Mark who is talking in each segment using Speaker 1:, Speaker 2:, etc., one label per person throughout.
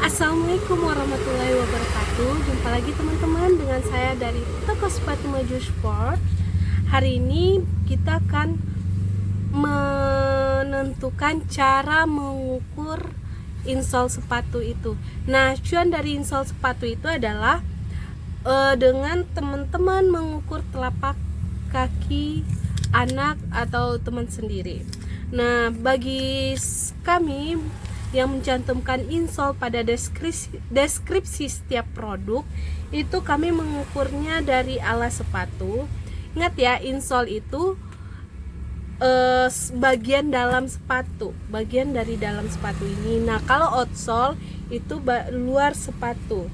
Speaker 1: Assalamualaikum warahmatullahi wabarakatuh. Jumpa lagi teman-teman dengan saya dari toko sepatu Maju Sport. Hari ini kita akan menentukan cara mengukur insole sepatu itu. Nah, tujuan dari insole sepatu itu adalah dengan teman-teman mengukur telapak kaki anak atau teman sendiri. Nah, bagi kami yang mencantumkan insole pada deskripsi setiap produk, itu kami mengukurnya dari alas sepatu. Ingat ya, insole itu bagian dalam sepatu, bagian dari dalam sepatu ini. Nah, kalau outsole itu luar sepatu,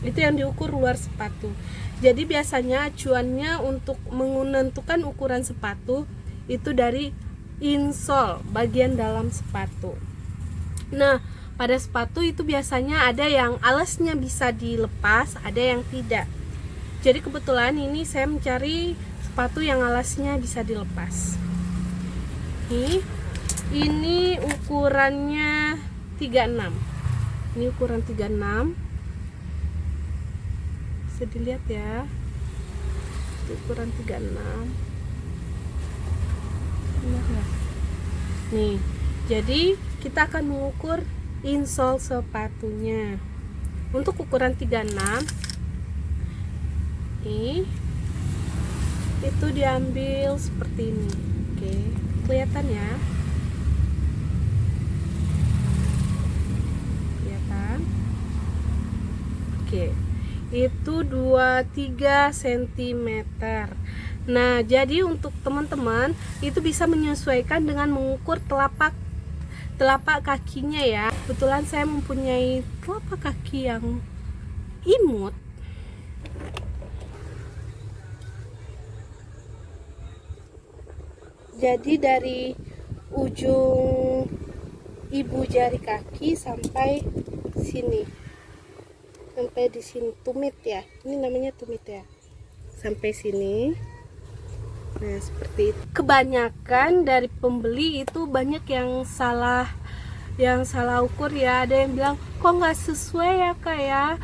Speaker 1: itu yang diukur luar sepatu. Jadi biasanya acuannya untuk menentukan ukuran sepatu itu dari insole, bagian dalam sepatu. Nah, pada sepatu itu biasanya ada yang alasnya bisa dilepas, ada yang tidak. Jadi kebetulan ini saya mencari sepatu yang alasnya bisa dilepas. Ini ukurannya 36. Ini ukuran 36. Bisa dilihat ya. Itu ukuran 36. Benar ya? Nih, jadi kita akan mengukur insole sepatunya. Untuk ukuran 36 itu diambil seperti ini. Oke, kelihatan ya? Kelihatan? Oke. Itu 23 cm. Nah, jadi untuk teman-teman itu bisa menyesuaikan dengan mengukur telapak kakinya ya. Kebetulan saya mempunyai telapak kaki yang imut. Jadi dari ujung ibu jari kaki sampai sini. Sampai di sini tumit ya. Ini namanya tumit ya. Sampai sini. Nah, seperti itu. Kebanyakan dari pembeli itu banyak yang salah ukur ya. Ada yang bilang kok nggak sesuai ya kayak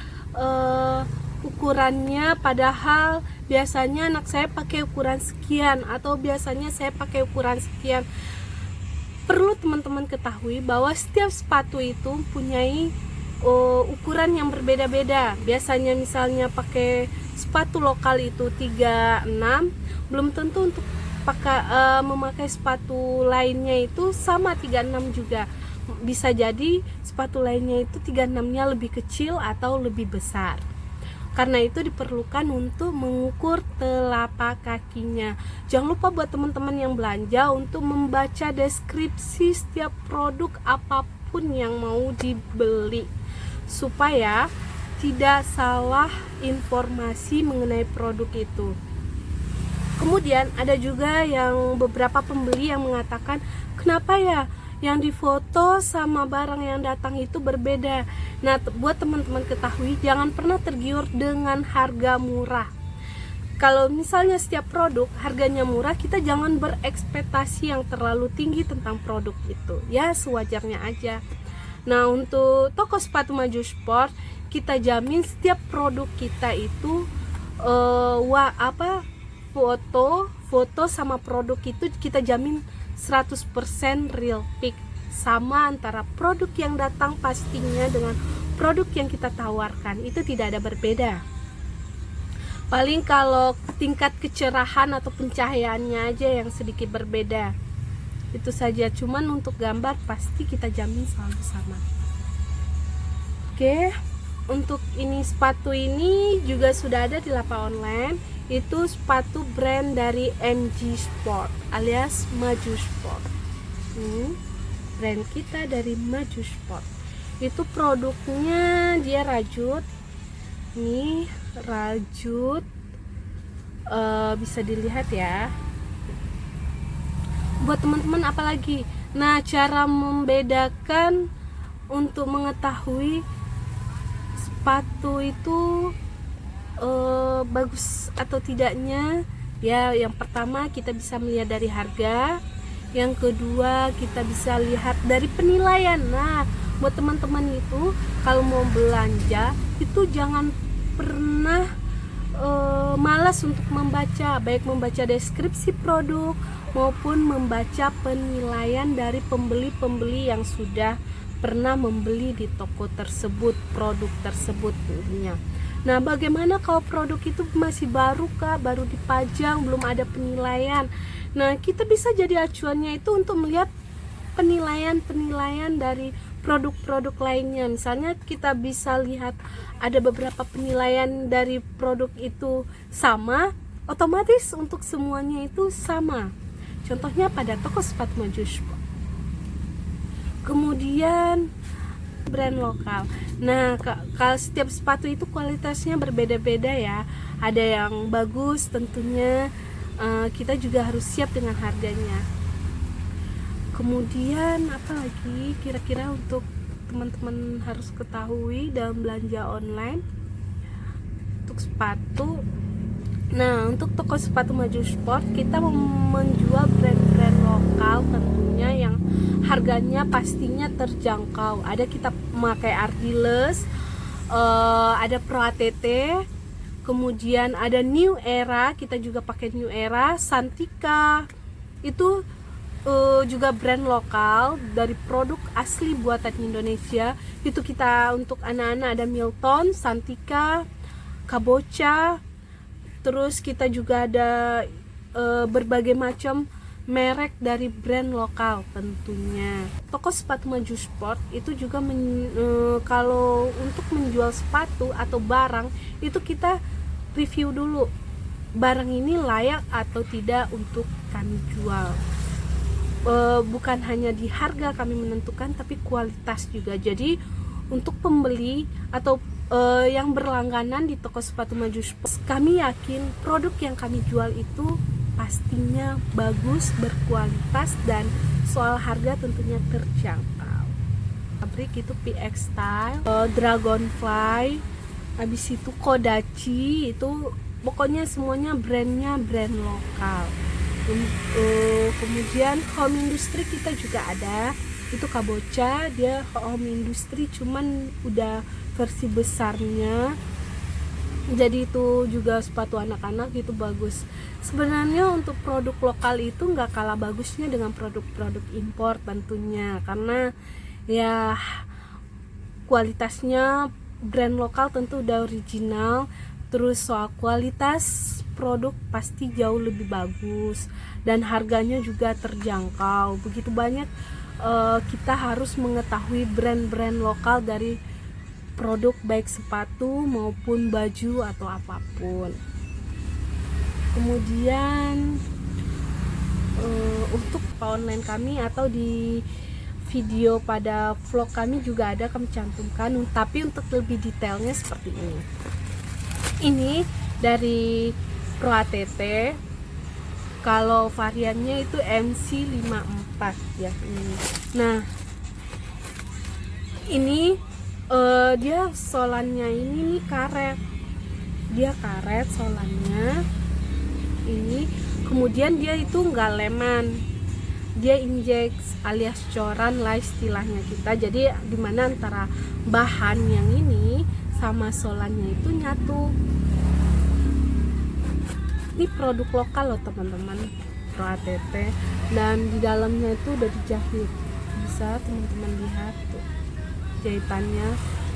Speaker 1: ukurannya, padahal biasanya anak saya pakai ukuran sekian atau biasanya saya pakai ukuran sekian. Perlu teman-teman ketahui bahwa setiap sepatu itu mempunyai ukuran yang berbeda-beda. Biasanya misalnya pakai sepatu lokal itu 36, belum tentu untuk memakai sepatu lainnya itu sama 36 juga. Bisa jadi sepatu lainnya itu 36-nya lebih kecil atau lebih besar. Karena itu diperlukan untuk mengukur telapak kakinya. Jangan lupa buat teman-teman yang belanja untuk membaca deskripsi setiap produk apapun yang mau dibeli, supaya tidak salah informasi mengenai produk itu. Kemudian ada juga yang beberapa pembeli yang mengatakan, kenapa ya yang difoto sama barang yang datang itu berbeda. Nah, buat teman-teman ketahui, jangan pernah tergiur dengan harga murah. Kalau misalnya setiap produk harganya murah, kita jangan berekspektasi yang terlalu tinggi tentang produk itu. Ya, sewajarnya aja. Nah, untuk toko sepatu Maju Sport, kita jamin setiap produk kita itu foto sama produk itu kita jamin 100% real pic, sama antara produk yang datang pastinya dengan produk yang kita tawarkan itu tidak ada berbeda. Paling kalau tingkat kecerahan atau pencahayaannya aja yang sedikit berbeda, itu saja. Cuman untuk gambar pasti kita jamin selalu sama. Oke, untuk ini sepatu ini juga sudah ada di lapak online. Itu sepatu brand dari MG Sport alias Maju Sport. Brand kita dari Maju Sport. Itu produknya dia rajut. Nih rajut, bisa dilihat ya. Buat teman-teman apalagi, nah cara membedakan untuk mengetahui sepatu itu bagus atau tidaknya ya, yang pertama kita bisa melihat dari harga, yang kedua kita bisa lihat dari penilaian. Nah, buat teman-teman itu kalau mau belanja itu jangan pernah malas untuk membaca, baik membaca deskripsi produk maupun membaca penilaian dari pembeli-pembeli yang sudah pernah membeli di toko tersebut, produk tersebut tentunya. Nah, bagaimana kalau produk itu masih baru Kak, baru dipajang, belum ada penilaian. Nah, kita bisa jadi acuannya itu untuk melihat penilaian dari produk-produk lainnya. Misalnya kita bisa lihat ada beberapa penilaian dari produk itu sama, otomatis untuk semuanya itu sama. Contohnya pada toko sepatu Maju Sport. Kemudian brand lokal. Nah, kalau setiap sepatu itu kualitasnya berbeda-beda ya. Ada yang bagus tentunya, kita juga harus siap dengan harganya. Kemudian apa lagi kira-kira untuk teman-teman harus ketahui dalam belanja online untuk sepatu. Nah, untuk toko sepatu Maju Sport kita menjual brand-brand lokal tentunya yang harganya pastinya terjangkau. Ada kita memakai Ardiles, ada Pro ATT, kemudian ada New Era, kita juga pakai New Era, Santika. Itu juga brand lokal dari produk asli buatan Indonesia. Itu kita untuk anak-anak ada Milton, Santika, Kabocha. Terus kita juga ada berbagai macam merek dari brand lokal tentunya. Toko sepatu Maju Sport itu juga kalau untuk menjual sepatu atau barang itu kita review dulu barang ini layak atau tidak untuk kami jual. Bukan hanya di harga kami menentukan, tapi kualitas juga. Jadi untuk pembeli atau yang berlangganan di toko sepatu Maju Sport, kami yakin produk yang kami jual itu pastinya bagus, berkualitas, dan soal harga tentunya terjangkau. Pabrik itu PX Style, Dragonfly, habis itu Kodachi, itu pokoknya semuanya brandnya brand lokal. Kemudian home industry kita juga ada, itu Kabocha, dia home industry cuman udah versi besarnya, jadi itu juga sepatu anak-anak itu bagus. Sebenarnya untuk produk lokal itu nggak kalah bagusnya dengan produk-produk impor tentunya, karena ya kualitasnya brand lokal tentu udah original, terus soal kualitas produk pasti jauh lebih bagus dan harganya juga terjangkau. Begitu banyak kita harus mengetahui brand-brand lokal dari produk baik sepatu maupun baju atau apapun. Kemudian untuk online kami atau di video pada vlog kami juga ada kami cantumkan, tapi untuk lebih detailnya seperti ini. Ini dari Pro ATT, kalau variannya itu MC54 ya ini. Nah, ini dia solannya ini nih karet, dia karet solannya ini. Kemudian dia itu nggak leman, dia injeks alias coran lah istilahnya kita. Jadi dimana antara bahan yang ini sama solannya itu nyatu. Ini produk lokal loh teman-teman, Pro ATT, dan di dalamnya itu udah dijahit. Bisa teman-teman lihat tuh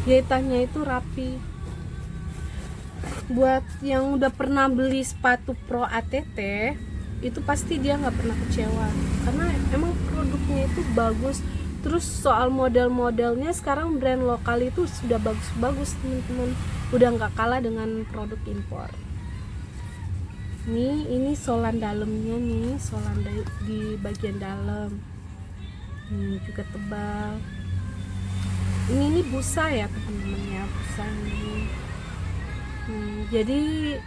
Speaker 1: jahitannya itu rapi. Buat yang udah pernah beli sepatu Pro ATT itu pasti dia nggak pernah kecewa, karena emang produknya itu bagus. Terus soal model-modelnya sekarang brand lokal itu sudah bagus-bagus teman-teman, udah nggak kalah dengan produk impor. Ini solan dalamnya nih, solan di bagian dalam ini juga tebal. Ini busa ya teman-teman ya, busa ini. Jadi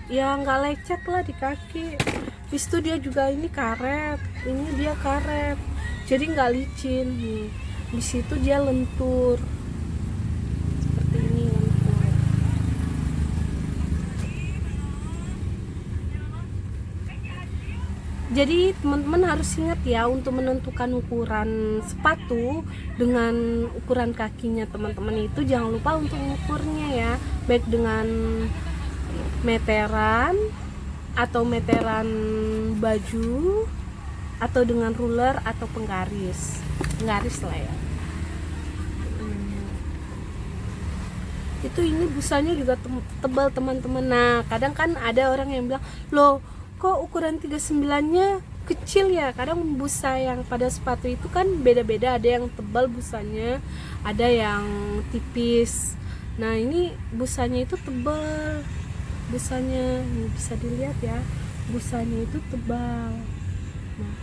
Speaker 1: ya nggak lecet lah di kaki. Habis itu dia juga ini karet, ini dia karet, jadi nggak licin nih. Di situ dia lentur seperti ini, lentur. Jadi teman-teman harus ingat ya untuk menentukan ukuran sepatu dengan ukuran kakinya teman-teman itu jangan lupa untuk mengukurnya ya, baik dengan meteran atau meteran baju atau dengan ruler atau penggaris lah ya. Itu ini busanya juga tebal teman-teman. Nah kadang kan ada orang yang bilang, loh kok ukuran 39-nya kecil ya. Kadang busa yang pada sepatu itu kan beda-beda, ada yang tebal busanya, ada yang tipis. Nah ini busanya itu tebal, busanya ini bisa dilihat ya, busanya itu tebal. Nah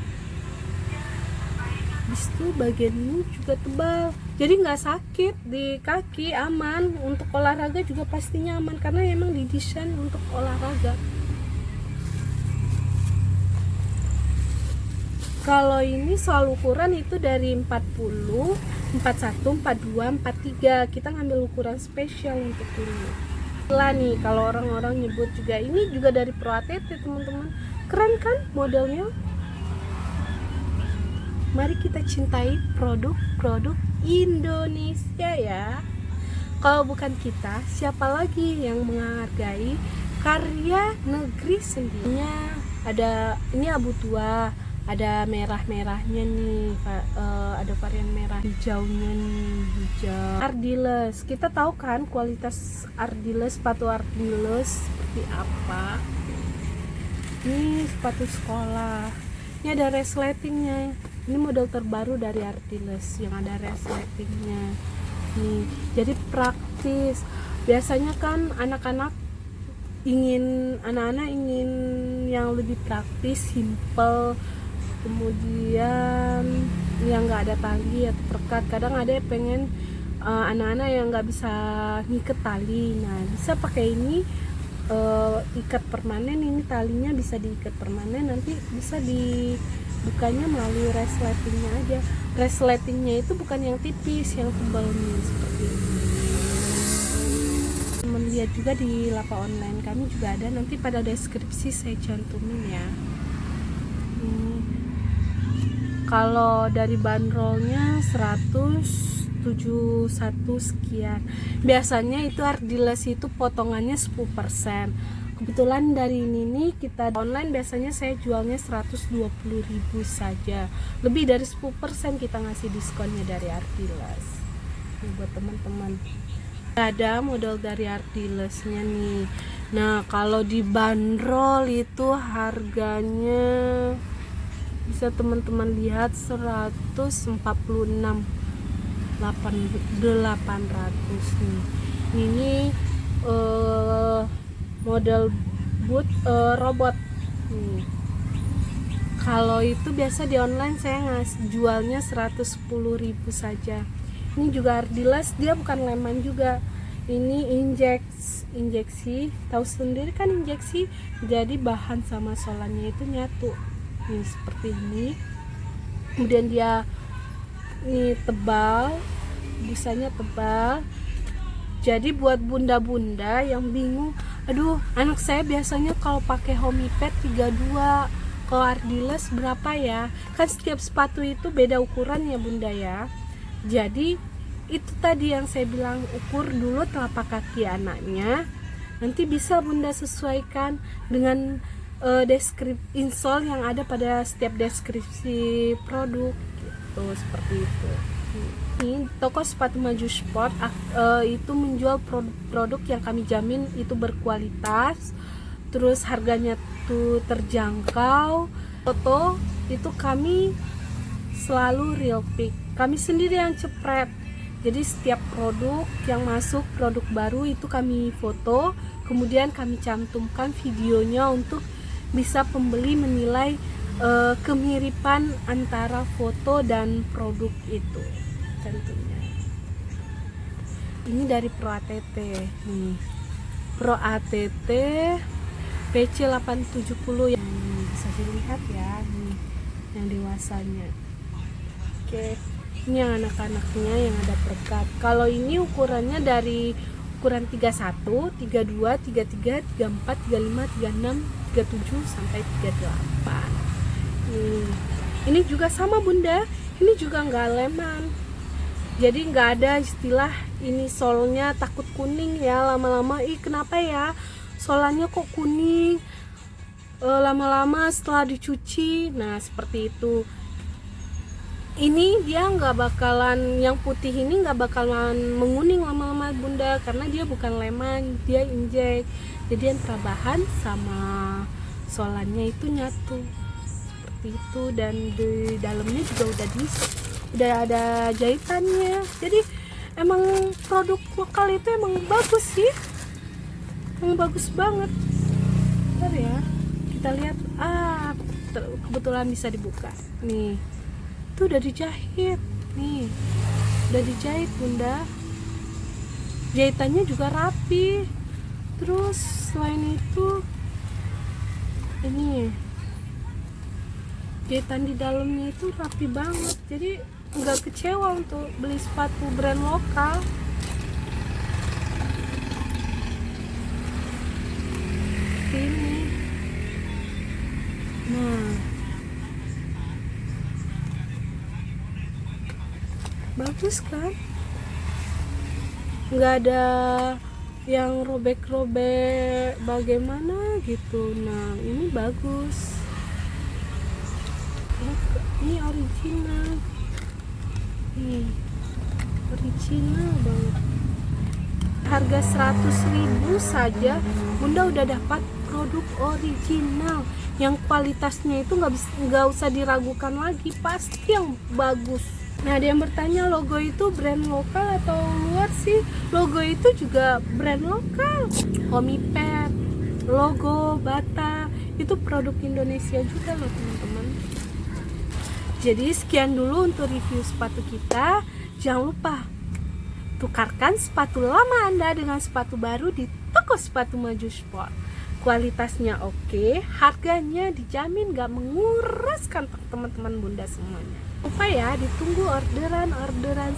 Speaker 1: habis itu bagian ini juga tebal, jadi nggak sakit di kaki, aman. Untuk olahraga juga pastinya aman karena emang didesain untuk olahraga. Kalau ini soal ukuran itu dari 40, 41, 42, 43. Kita ngambil ukuran spesial untuk ini. Lah nih kalau orang-orang nyebut juga ini juga dari Pro ATT teman-teman. Keren kan modelnya? Mari kita cintai produk-produk Indonesia ya. Kalau bukan kita, siapa lagi yang menghargai karya negeri sendiri? Ada ini abu tua, ada merah-merahnya nih, ada varian merah hijaunya nih, hijau. Ardiles, kita tahu kan kualitas Ardiles, sepatu Ardiles seperti apa. Ini sepatu sekolah, ini ada resletingnya. Ini model terbaru dari Ardiles yang ada resletingnya nih, jadi praktis. Biasanya kan anak-anak ingin yang lebih praktis, simple, kemudian yang nggak ada tali atau perekat. Kadang ada yang pengen anak-anak yang nggak bisa ngiket tali, nah bisa pakai ini, ikat permanen. Ini talinya bisa diikat permanen, nanti bisa dibukanya melalui resletingnya aja. Resletingnya itu bukan yang tipis, yang tebal nih seperti ini. Melihat juga di lapak online kami juga ada, nanti pada deskripsi saya cantumin ya. Kalau dari bandrolnya 171 sekian. Biasanya itu Ardiles itu potongannya 10%. Kebetulan dari ini nih kita online biasanya saya jualnya 120.000 saja. Lebih dari 10% kita ngasih diskonnya dari Ardiles. Ini buat teman-teman. Ada model dari Ardilesnya nih. Nah, kalau dibanderol itu harganya bisa teman-teman lihat 146.800 nih. Ini model boot robot nih. Kalau itu biasa di online saya jualnya 110.000 saja. Ini juga Ardiles, dia bukan leman juga. Ini injeksi, tahu sendiri kan injeksi, jadi bahan sama solannya itu nyatu. Ini seperti ini. Kemudian dia ini tebal, busanya tebal. Jadi buat bunda-bunda yang bingung, aduh anak saya biasanya kalau pakai Homipad 32, kalau Ardiles berapa ya? Kan setiap sepatu itu beda ukuran ya bunda ya. Jadi itu tadi yang saya bilang, ukur dulu telapak kaki anaknya, nanti bisa bunda sesuaikan dengan deskripsi insole yang ada pada setiap deskripsi produk gitu, seperti itu. Ini toko sepatu maju sport itu menjual produk yang kami jamin itu berkualitas, terus harganya tuh terjangkau. Foto itu kami selalu real pic, kami sendiri yang cepret. Jadi setiap produk yang masuk, produk baru itu kami foto, kemudian kami cantumkan videonya untuk bisa pembeli menilai kemiripan antara foto dan produk itu tentunya. Ini dari Pro ATT nih, Pro ATT PC 870 yang bisa dilihat ya, nih yang dewasanya. Oke, ini yang anak-anaknya yang ada perekat. Kalau ini ukurannya dari ukuran 31, 32, 33, 34, 35, 36, 37 sampai 38. nih. Ini juga sama bunda, ini juga nggak leman, jadi nggak ada istilah ini solnya takut kuning ya lama-lama. Kenapa ya solannya kok kuning lama-lama setelah dicuci. Nah seperti itu. Ini dia nggak bakalan, yang putih ini nggak bakalan menguning lama-lama bunda, karena dia bukan leman, dia injek, jadi antara bahan sama solannya itu nyatu seperti itu. Dan di dalamnya juga udah ada jahitannya, jadi emang produk lokal itu emang bagus sih, emang bagus banget. Bentar ya, kita lihat. Kebetulan bisa dibuka nih, itu udah dijahit nih, udah dijahit bunda, jahitannya juga rapi. Terus selain itu ini jahitan di dalamnya itu rapi banget, jadi nggak kecewa untuk beli sepatu brand lokal. Ini nah bagus kan, nggak ada yang robek-robek bagaimana gitu. Nah ini bagus, ini original, nih original banget. Harga 100.000 saja bunda udah dapat produk original yang kualitasnya itu nggak usah diragukan lagi, pasti yang bagus. Nah ada yang bertanya, logo itu brand lokal atau luar sih? Logo itu juga brand lokal, Homipet, logo, Bata, itu produk Indonesia juga loh teman-teman. Jadi sekian dulu untuk review sepatu kita. Jangan lupa tukarkan sepatu lama Anda dengan sepatu baru di toko sepatu Maju Sport. Kualitasnya oke, harganya dijamin gak menguras kantong teman-teman bunda semuanya. Lupa ya, ditunggu orderan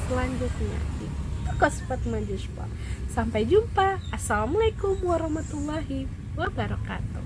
Speaker 1: selanjutnya di toko sepatu Maju Sport. Sampai jumpa. Assalamualaikum warahmatullahi wabarakatuh.